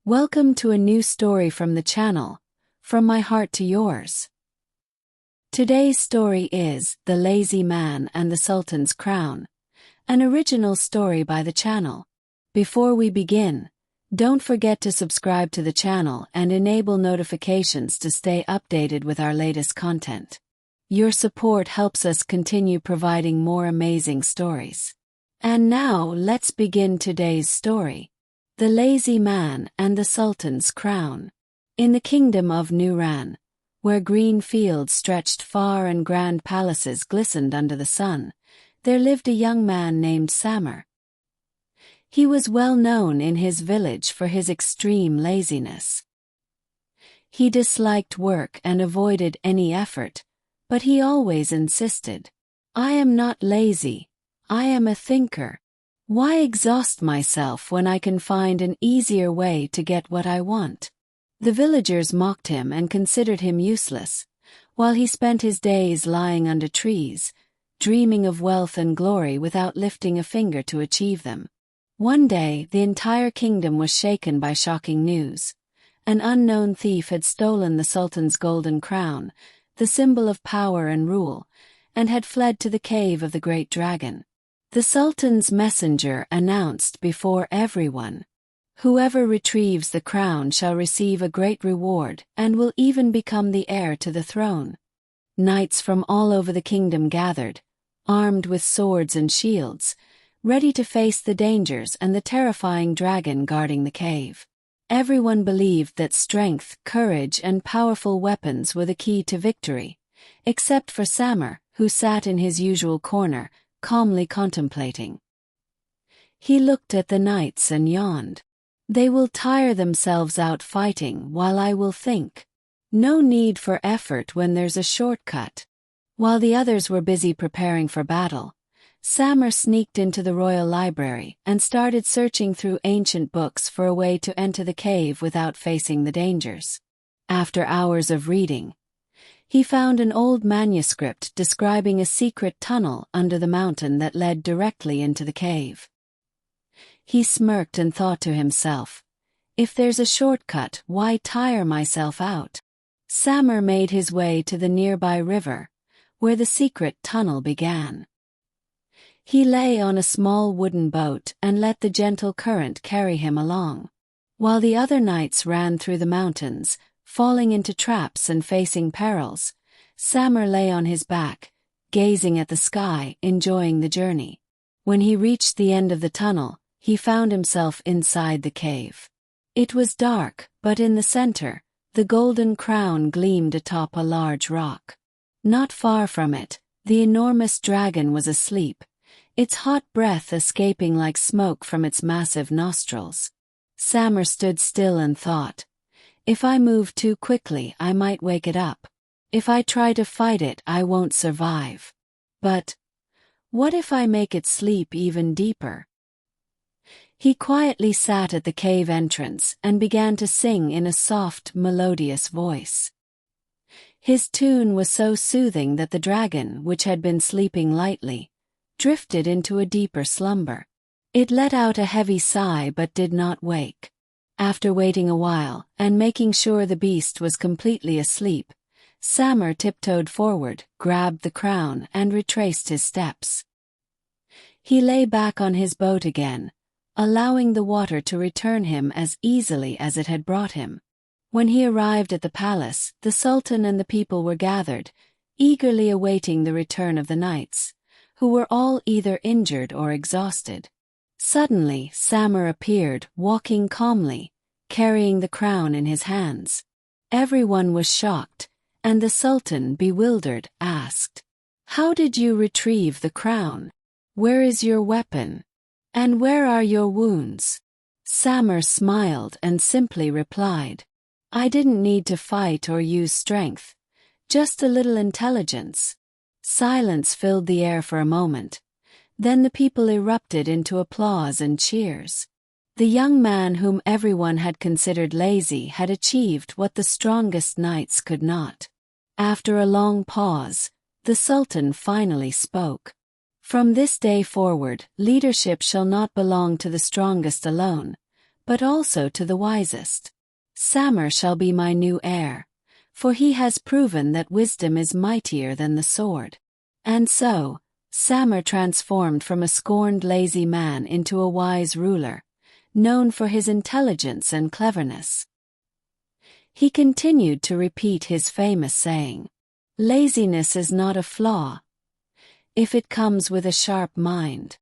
Welcome to a new story from the channel, From My Heart to Yours. Today's story is The Lazy Man and the Sultan's Crown, an original story by the channel. Before we begin, don't forget to subscribe to the channel and enable notifications to stay updated with our latest content. Your support helps us continue providing more amazing stories. And now let's begin today's story. The Lazy Man and the Sultan's Crown. In the kingdom of Nouran, where green fields stretched far and grand palaces glistened under the sun, there lived a young man named Samar. He was well known in his village for his extreme laziness. He disliked work and avoided any effort, but he always insisted, "I am not lazy, I am a thinker. Why exhaust myself when I can find an easier way to get what I want?" The villagers mocked him and considered him useless, while he spent his days lying under trees, dreaming of wealth and glory without lifting a finger to achieve them. One day, the entire kingdom was shaken by shocking news. An unknown thief had stolen the Sultan's golden crown, the symbol of power and rule, and had fled to the cave of the great dragon. The Sultan's messenger announced before everyone, "Whoever retrieves the crown shall receive a great reward and will even become the heir to the throne." Knights from all over the kingdom gathered, armed with swords and shields, ready to face the dangers and the terrifying dragon guarding the cave. Everyone believed that strength, courage, and powerful weapons were the key to victory, except for Samar, who sat in his usual corner, calmly contemplating. He looked at the knights and yawned. "They will tire themselves out fighting while I will think. No need for effort when there's a shortcut." While the others were busy preparing for battle, Samar sneaked into the royal library and started searching through ancient books for a way to enter the cave without facing the dangers. After hours of reading, he found an old manuscript describing a secret tunnel under the mountain that led directly into the cave. He smirked and thought to himself, "If there's a shortcut, why tire myself out?" Samar made his way to the nearby river, where the secret tunnel began. He lay on a small wooden boat and let the gentle current carry him along. While the other knights ran through the mountains, falling into traps and facing perils, Samar lay on his back, gazing at the sky, enjoying the journey. When he reached the end of the tunnel, he found himself inside the cave. It was dark, but in the center, the golden crown gleamed atop a large rock. Not far from it, the enormous dragon was asleep, its hot breath escaping like smoke from its massive nostrils. Samar stood still and thought, "If I move too quickly, I might wake it up. If I try to fight it, I won't survive. But what if I make it sleep even deeper?" He quietly sat at the cave entrance and began to sing in a soft, melodious voice. His tune was so soothing that the dragon, which had been sleeping lightly, drifted into a deeper slumber. It let out a heavy sigh but did not wake. After waiting a while, and making sure the beast was completely asleep, Samar tiptoed forward, grabbed the crown, and retraced his steps. He lay back on his boat again, allowing the water to return him as easily as it had brought him. When he arrived at the palace, the Sultan and the people were gathered, eagerly awaiting the return of the knights, who were all either injured or exhausted. Suddenly, Samar appeared, walking calmly, carrying the crown in his hands. Everyone was shocked, and the Sultan, bewildered, asked, "How did you retrieve the crown? Where is your weapon? And where are your wounds?" Samar smiled and simply replied, "I didn't need to fight or use strength, just a little intelligence." Silence filled the air for a moment. Then the people erupted into applause and cheers. The young man whom everyone had considered lazy had achieved what the strongest knights could not. After a long pause, the Sultan finally spoke. "From this day forward, leadership shall not belong to the strongest alone, but also to the wisest. Samar shall be my new heir, for he has proven that wisdom is mightier than the sword. And so, Samar transformed from a scorned lazy man into a wise ruler, known for his intelligence and cleverness. He continued to repeat his famous saying, "Laziness is not a flaw, if it comes with a sharp mind."